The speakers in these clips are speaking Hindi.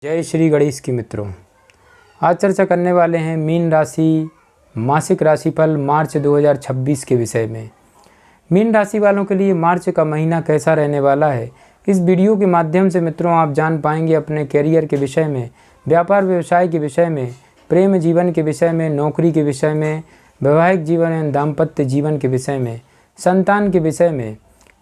जय श्री गणेश की मित्रों, आज चर्चा करने वाले हैं मीन राशि मासिक राशिफल मार्च 2026 के विषय में। मीन राशि वालों के लिए मार्च का महीना कैसा रहने वाला है, इस वीडियो के माध्यम से मित्रों आप जान पाएंगे अपने कैरियर के विषय में, व्यापार व्यवसाय के विषय में, प्रेम जीवन के विषय में, नौकरी के विषय में, वैवाहिक जीवन एवं दाम्पत्य जीवन के विषय में, संतान के विषय में,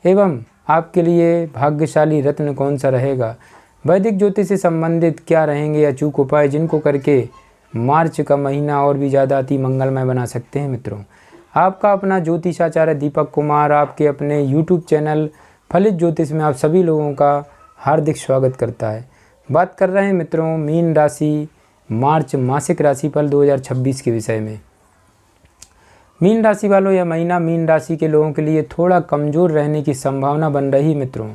एवं आपके लिए भाग्यशाली रत्न कौन सा रहेगा, वैदिक ज्योतिष से संबंधित क्या रहेंगे अचूक उपाय जिनको करके मार्च का महीना और भी ज़्यादा अति मंगलमय बना सकते हैं। मित्रों, आपका अपना ज्योतिषाचार्य दीपक कुमार आपके अपने YouTube चैनल फलित ज्योतिष में आप सभी लोगों का हार्दिक स्वागत करता है। बात कर रहे हैं मित्रों मीन राशि मार्च मासिक राशिफल 2026 के विषय में। मीन राशि वालों, यह महीना मीन राशि के लोगों के लिए थोड़ा कमज़ोर रहने की संभावना बन रही। मित्रों,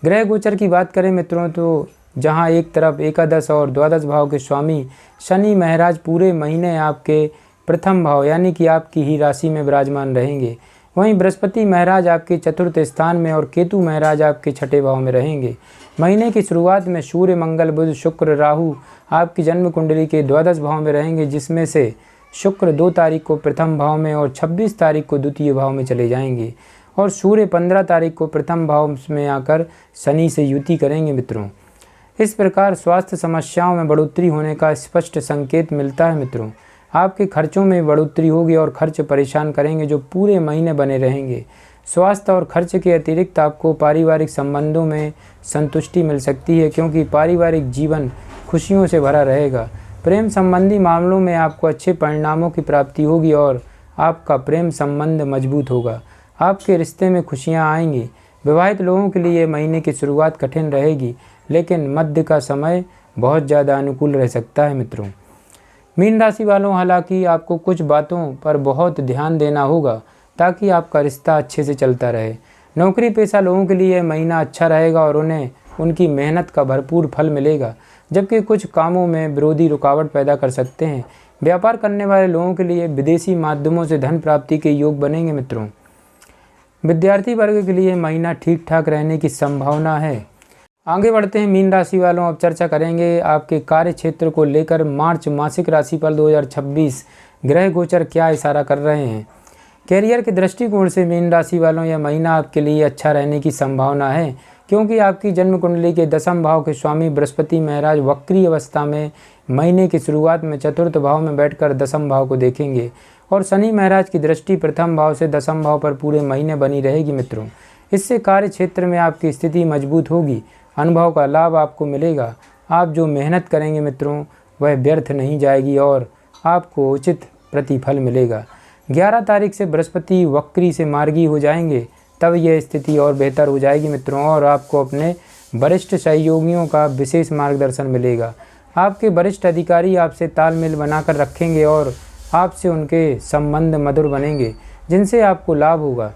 ग्रह गोचर की बात करें मित्रों तो जहां एक तरफ एकादश और द्वादश भाव के स्वामी शनि महाराज पूरे महीने आपके प्रथम भाव यानी कि आपकी ही राशि में विराजमान रहेंगे, वहीं बृहस्पति महाराज आपके चतुर्थ स्थान में और केतु महाराज आपके छठे भाव में रहेंगे। महीने की शुरुआत में सूर्य मंगल बुध शुक्र राहु आपकी जन्म कुंडली के द्वादश भाव में रहेंगे, जिसमें से शुक्र 2 तारीख को प्रथम भाव में और 26 तारीख को द्वितीय भाव में चले जाएंगे और सूर्य 15 तारीख को प्रथम भाव में आकर शनि से युति करेंगे। मित्रों, इस प्रकार स्वास्थ्य समस्याओं में बढ़ोतरी होने का स्पष्ट संकेत मिलता है। मित्रों, आपके खर्चों में बढ़ोतरी होगी और खर्च परेशान करेंगे जो पूरे महीने बने रहेंगे। स्वास्थ्य और खर्च के अतिरिक्त आपको पारिवारिक संबंधों में संतुष्टि मिल सकती है क्योंकि पारिवारिक जीवन खुशियों से भरा रहेगा। प्रेम संबंधी मामलों में आपको अच्छे परिणामों की प्राप्ति होगी और आपका प्रेम संबंध मजबूत होगा। आपके रिश्ते में खुशियां आएंगी। विवाहित लोगों के लिए महीने की शुरुआत कठिन रहेगी, लेकिन मध्य का समय बहुत ज़्यादा अनुकूल रह सकता है। मित्रों, मीन राशि वालों, हालांकि आपको कुछ बातों पर बहुत ध्यान देना होगा ताकि आपका रिश्ता अच्छे से चलता रहे। नौकरी पेशा लोगों के लिए महीना अच्छा रहेगा और उन्हें उनकी मेहनत का भरपूर फल मिलेगा, जबकि कुछ कामों में विरोधी रुकावट पैदा कर सकते हैं। व्यापार करने वाले लोगों के लिए विदेशी माध्यमों से धन प्राप्ति के योग बनेंगे। मित्रों, विद्यार्थी वर्ग के लिए महीना ठीक ठाक रहने की संभावना है। आगे बढ़ते हैं मीन राशि वालों, अब चर्चा करेंगे आपके कार्य क्षेत्र को लेकर मार्च मासिक राशिफल 2026 ग्रह गोचर क्या इशारा कर रहे हैं। कैरियर के दृष्टिकोण से मीन राशि वालों, यह महीना आपके लिए अच्छा रहने की संभावना है क्योंकि आपकी जन्म कुंडली के दसम भाव के स्वामी बृहस्पति महाराज वक्री अवस्था में महीने की शुरुआत में चतुर्थ भाव में बैठकर दसम भाव को देखेंगे और शनि महाराज की दृष्टि प्रथम भाव से दसम भाव पर पूरे महीने बनी रहेगी। मित्रों, इससे कार्य क्षेत्र में आपकी स्थिति मजबूत होगी, अनुभव का लाभ आपको मिलेगा। आप जो मेहनत करेंगे मित्रों वह व्यर्थ नहीं जाएगी और आपको उचित प्रतिफल मिलेगा। 11 तारीख से बृहस्पति वक्री से मार्गी हो जाएंगे, तब यह स्थिति और बेहतर हो जाएगी मित्रों और आपको अपने वरिष्ठ सहयोगियों का विशेष मार्गदर्शन मिलेगा। आपके वरिष्ठ अधिकारी आपसे तालमेल बनाकर रखेंगे और आपसे उनके संबंध मधुर बनेंगे जिनसे आपको लाभ होगा।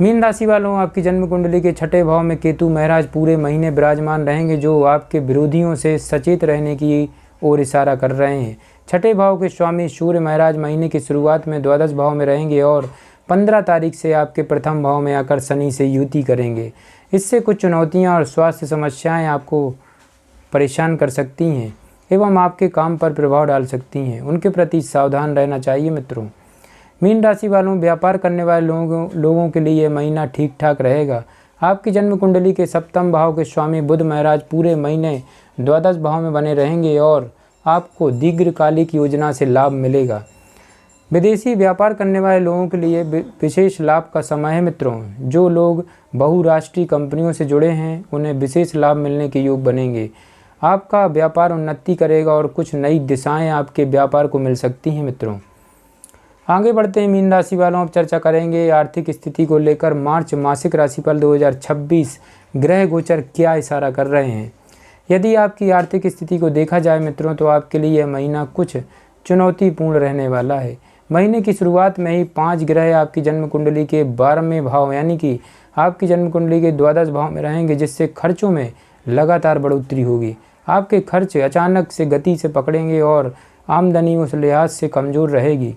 मीन राशि वालों, आपकी जन्म कुंडली के छठे भाव में केतु महाराज पूरे महीने विराजमान रहेंगे जो आपके विरोधियों से सचेत रहने की ओर इशारा कर रहे हैं। छठे भाव के स्वामी सूर्य महाराज महीने की शुरुआत में द्वादश भाव में रहेंगे और 15 तारीख से आपके प्रथम भाव में आकर शनि से युति करेंगे। इससे कुछ चुनौतियां और स्वास्थ्य समस्याएं आपको परेशान कर सकती हैं एवं आपके काम पर प्रभाव डाल सकती हैं, उनके प्रति सावधान रहना चाहिए। मित्रों, मीन राशि वालों, व्यापार करने वाले लोगों के लिए यह महीना ठीक ठाक रहेगा। आपकी जन्म कुंडली के सप्तम भाव के स्वामी बुध महाराज पूरे महीने द्वादश भाव में बने रहेंगे और आपको दीर्घकालिक योजना से लाभ मिलेगा। विदेशी व्यापार करने वाले लोगों के लिए विशेष लाभ का समय है। मित्रों, जो लोग बहुराष्ट्रीय कंपनियों से जुड़े हैं उन्हें विशेष लाभ मिलने के योग बनेंगे। आपका व्यापार उन्नति करेगा और कुछ नई दिशाएं आपके व्यापार को मिल सकती हैं। मित्रों, आगे बढ़ते हैं मीन राशि वालों, अब चर्चा करेंगे आर्थिक स्थिति को लेकर मार्च मासिक राशिफल 2026 ग्रह गोचर क्या इशारा कर रहे हैं। यदि आपकी आर्थिक स्थिति को देखा जाए मित्रों तो आपके लिए यह महीना कुछ चुनौतीपूर्ण रहने वाला है। महीने की शुरुआत में ही 5 ग्रह आपकी जन्म कुंडली के 12वें भाव यानी कि आपकी जन्म कुंडली के द्वादश भाव में रहेंगे, जिससे खर्चों में लगातार बढ़ोतरी होगी। आपके खर्च अचानक से गति से पकड़ेंगे और आमदनी उस लिहाज से कमज़ोर रहेगी।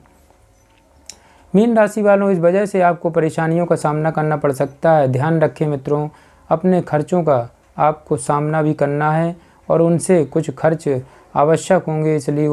मीन राशि वालों, इस वजह से आपको परेशानियों का सामना करना पड़ सकता है। ध्यान रखें मित्रों, अपने खर्चों का आपको सामना भी करना है और उनसे कुछ खर्च आवश्यक होंगे, इसलिए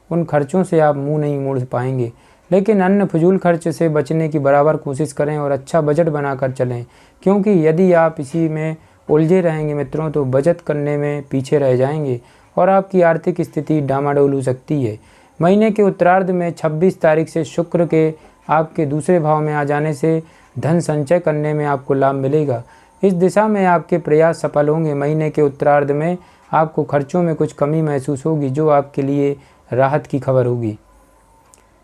उन खर्चों से आप मुंह नहीं मोड़ पाएंगे। लेकिन अन्य फजूल खर्च से बचने की बराबर कोशिश करें और अच्छा बजट बनाकर चलें, क्योंकि यदि आप इसी में उलझे रहेंगे मित्रों तो बचत करने में पीछे रह जाएंगे और आपकी आर्थिक स्थिति डामाडोल हो सकती है। महीने के उत्तरार्ध में 26 तारीख से शुक्र के आपके दूसरे भाव में आ जाने से धन संचय करने में आपको लाभ मिलेगा। इस दिशा में आपके प्रयास सफल होंगे। महीने के उत्तरार्ध में आपको खर्चों में कुछ कमी महसूस होगी, जो आपके लिए राहत की खबर होगी।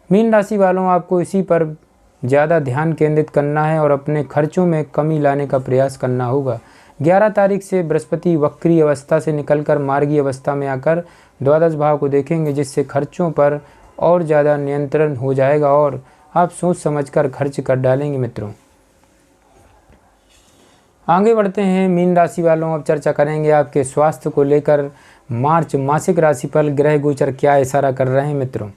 मीन राशि वालों, आपको इसी पर ज़्यादा ध्यान केंद्रित करना है और अपने खर्चों में कमी लाने का प्रयास करना होगा। 11 तारीख से बृहस्पति वक्री अवस्था से निकलकर मार्गी अवस्था में आकर द्वादश भाव को देखेंगे, जिससे खर्चों पर और ज़्यादा नियंत्रण हो जाएगा और आप सोच समझकर खर्च कर डालेंगे मित्रों। आगे बढ़ते हैं मीन राशि वालों, अब चर्चा करेंगे आपके स्वास्थ्य को लेकर। मार्च मासिक राशिफल ग्रह गोचर क्या इशारा कर रहे हैं मित्रों।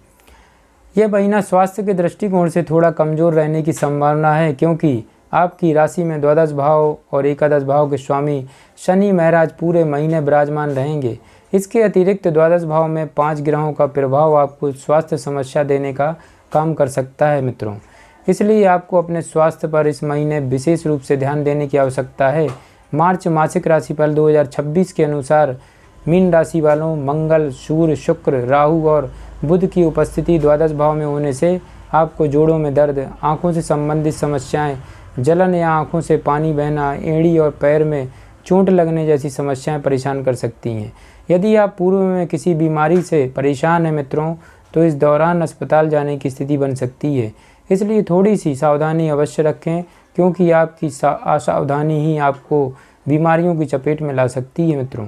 यह महीना स्वास्थ्य के दृष्टिकोण से थोड़ा कमज़ोर रहने की संभावना है, क्योंकि आपकी राशि में द्वादश भाव और एकादश भाव के स्वामी शनि महाराज पूरे महीने विराजमान रहेंगे। इसके अतिरिक्त द्वादश भाव में 5 ग्रहों का प्रभाव आपको स्वास्थ्य समस्या देने का काम कर सकता है मित्रों। इसलिए आपको अपने स्वास्थ्य पर इस महीने विशेष रूप से ध्यान देने की आवश्यकता है। मार्च मासिक राशिफल 2026 के अनुसार मीन राशि वालों, मंगल, सूर्य, शुक्र, राहु और बुध की उपस्थिति द्वादश भाव में होने से आपको जोड़ों में दर्द, आंखों से संबंधित समस्याएं, जलन या आंखों से पानी बहना, एड़ी और पैर में चोट लगने जैसी समस्याएं परेशान कर सकती हैं। यदि आप पूर्व में किसी बीमारी से परेशान हैं मित्रों, तो इस दौरान अस्पताल जाने की स्थिति बन सकती है। इसलिए थोड़ी सी सावधानी अवश्य रखें, क्योंकि आपकी असावधानी ही आपको बीमारियों की चपेट में ला सकती है मित्रों।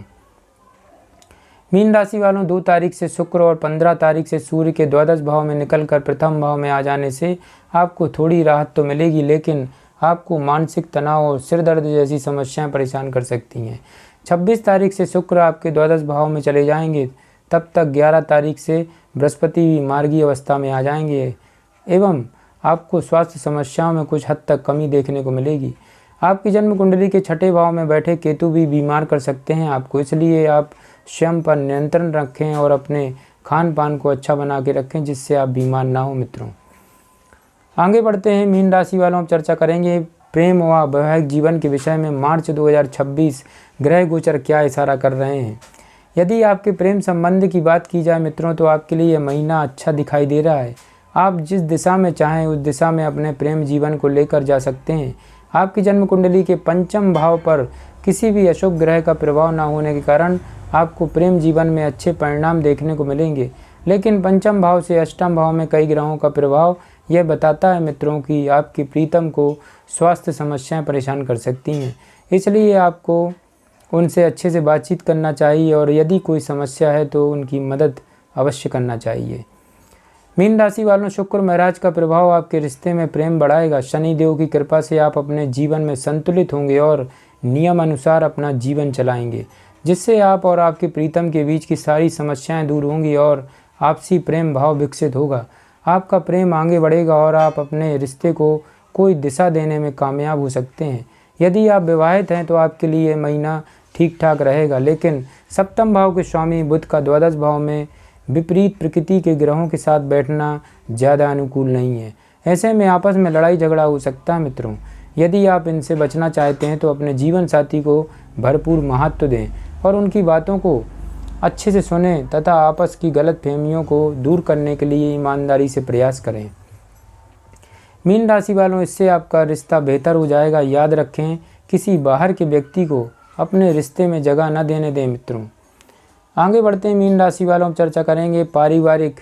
मीन राशि वालों, 2 तारीख से शुक्र और 15 तारीख से सूर्य के द्वादश भाव में निकलकर प्रथम भाव में आ जाने से आपको थोड़ी राहत तो मिलेगी, लेकिन आपको मानसिक तनाव और सिर दर्द जैसी समस्याएं परेशान कर सकती हैं। 26 तारीख से शुक्र आपके द्वादश भाव में चले जाएंगे, तब तक 11 तारीख से बृहस्पति मार्गी अवस्था में आ जाएंगे एवं आपको स्वास्थ्य समस्याओं में कुछ हद तक कमी देखने को मिलेगी। आपकी जन्म कुंडली के 6ठे भाव में बैठे केतु भी बीमार कर सकते हैं आपको, इसलिए आप स्वयं पर नियंत्रण रखें और अपने खान पान को अच्छा बना के रखें, जिससे आप बीमार ना हो मित्रों। आगे बढ़ते हैं मीन राशि वालों, अब चर्चा करेंगे प्रेम व वैवाहिक जीवन के विषय में। मार्च 2026 ग्रह गोचर क्या इशारा कर रहे हैं। यदि आपके प्रेम संबंध की बात की जाए मित्रों, तो आपके लिए यह महीना अच्छा दिखाई दे रहा है। आप जिस दिशा में चाहें उस दिशा में अपने प्रेम जीवन को लेकर जा सकते हैं। आपकी जन्म कुंडली के 5वें भाव पर किसी भी अशुभ ग्रह का प्रभाव न होने के कारण आपको प्रेम जीवन में अच्छे परिणाम देखने को मिलेंगे, लेकिन 5वें भाव से 8वें भाव में कई ग्रहों का प्रभाव यह बताता है मित्रों कि आपकी प्रीतम को स्वास्थ्य समस्याएं परेशान कर सकती हैं। इसलिए आपको उनसे अच्छे से बातचीत करना चाहिए और यदि कोई समस्या है तो उनकी मदद अवश्य करना चाहिए। मीन राशि वालों, शुक्र महाराज का प्रभाव आपके रिश्ते में प्रेम बढ़ाएगा। शनि देव की कृपा से आप अपने जीवन में संतुलित होंगे और नियम अनुसार अपना जीवन चलाएंगे, जिससे आप और आपके प्रीतम के बीच की सारी समस्याएं दूर होंगी और आपसी प्रेम भाव विकसित होगा। आपका प्रेम आगे बढ़ेगा और आप अपने रिश्ते को कोई दिशा देने में कामयाब हो सकते हैं। यदि आप विवाहित हैं तो आपके लिए यह महीना ठीक ठाक रहेगा, लेकिन 7वें भाव के स्वामी बुध का द्वादश भाव में विपरीत प्रकृति के ग्रहों के साथ बैठना ज़्यादा अनुकूल नहीं है। ऐसे में आपस में लड़ाई झगड़ा हो सकता है मित्रों। यदि आप इनसे बचना चाहते हैं तो अपने जीवन साथी को भरपूर महत्व दें और उनकी बातों को अच्छे से सुनें तथा आपस की गलतफहमियों को दूर करने के लिए ईमानदारी से प्रयास करें। मीन राशि वालों, इससे आपका रिश्ता बेहतर हो जाएगा। याद रखें, किसी बाहर के व्यक्ति को अपने रिश्ते में जगह न देने दें मित्रों। आगे बढ़ते हैं मीन राशि वालों, चर्चा करेंगे पारिवारिक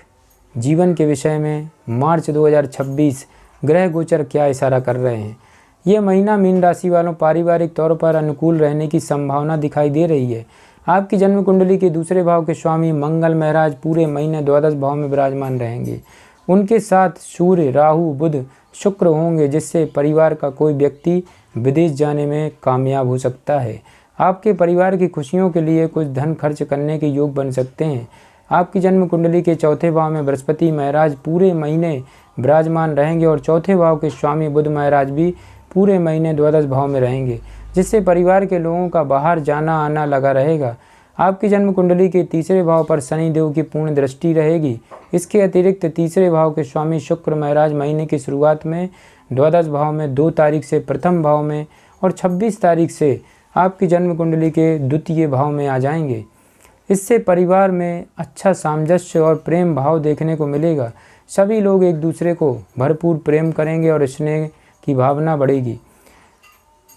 जीवन के विषय में। मार्च 2026 ग्रह गोचर क्या इशारा कर रहे हैं। ये महीना मीन राशि वालों पारिवारिक तौर पर अनुकूल रहने की संभावना दिखाई दे रही है। आपकी जन्म कुंडली के दूसरे भाव के स्वामी मंगल महाराज पूरे महीने द्वादश भाव में विराजमान रहेंगे। उनके साथ सूर्य, राहु, बुध, शुक्र होंगे, जिससे परिवार का कोई व्यक्ति विदेश जाने में कामयाब हो सकता है। आपके परिवार की खुशियों के लिए कुछ धन खर्च करने के योग बन सकते हैं। आपकी जन्म कुंडली के 4थे भाव में बृहस्पति महाराज पूरे महीने विराजमान रहेंगे और 4थे भाव के स्वामी बुध महाराज भी पूरे महीने द्वादश भाव में रहेंगे, जिससे परिवार के लोगों का बाहर जाना आना लगा रहेगा। आपकी जन्म कुंडली के तीसरे भाव पर शनि देव की पूर्ण दृष्टि रहेगी। इसके अतिरिक्त तीसरे भाव के स्वामी शुक्र महाराज महीने की शुरुआत में द्वादश भाव में 2 तारीख से प्रथम भाव में और 26 तारीख से आपकी जन्म कुंडली के द्वितीय भाव में आ जाएंगे। इससे परिवार में अच्छा सामंजस्य और प्रेम भाव देखने को मिलेगा। सभी लोग एक दूसरे को भरपूर प्रेम करेंगे और स्नेह की भावना बढ़ेगी।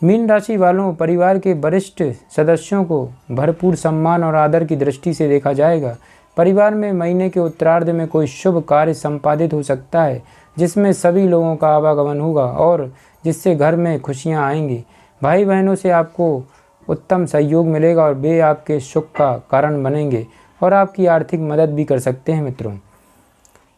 मीन राशि वालों, परिवार के वरिष्ठ सदस्यों को भरपूर सम्मान और आदर की दृष्टि से देखा जाएगा। परिवार में महीने के उत्तरार्ध में कोई शुभ कार्य संपादित हो सकता है जिसमें सभी लोगों का आवागमन होगा और जिससे घर में खुशियां आएंगी। भाई बहनों से आपको उत्तम सहयोग मिलेगा और वे आपके सुख का कारण बनेंगे और आपकी आर्थिक मदद भी कर सकते हैं। मित्रों,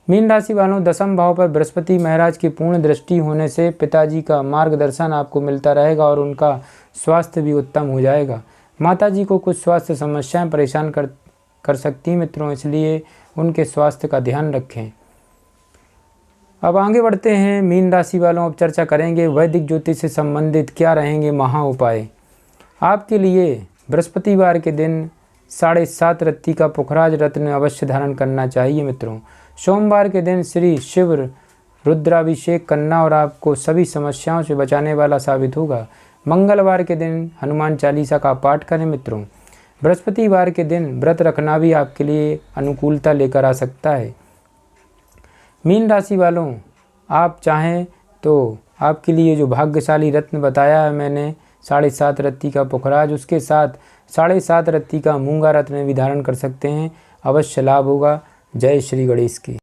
मीन राशि वालों, दसम भाव पर बृहस्पति महाराज की पूर्ण दृष्टि होने से पिताजी का मार्गदर्शन आपको मिलता रहेगा और उनका स्वास्थ्य भी उत्तम हो जाएगा। माताजी को कुछ स्वास्थ्य समस्याएं परेशान कर सकती हैं मित्रों, इसलिए उनके स्वास्थ्य का ध्यान रखें। अब आगे बढ़ते हैं मीन राशि वालों, अब चर्चा करेंगे वैदिक ज्योतिष से संबंधित क्या रहेंगे महा उपाय। आपके लिए बृहस्पतिवार के दिन 7.5 रत्ती का पुखराज रत्न अवश्य धारण करना चाहिए। मित्रों, सोमवार के दिन श्री शिव रुद्राभिषेक करना और आपको सभी समस्याओं से बचाने वाला साबित होगा। मंगलवार के दिन हनुमान चालीसा का पाठ करें। मित्रों, बृहस्पतिवार के दिन व्रत रखना भी आपके लिए अनुकूलता लेकर आ सकता है। मीन राशि वालों, आप चाहें तो आपके लिए जो भाग्यशाली रत्न बताया है मैंने 7.5 रत्ती का पुखराज, उसके साथ 7.5 रत्ती का मूंगा रत्न भी धारण कर सकते हैं। अवश्य लाभ होगा। जय श्री गणेश की।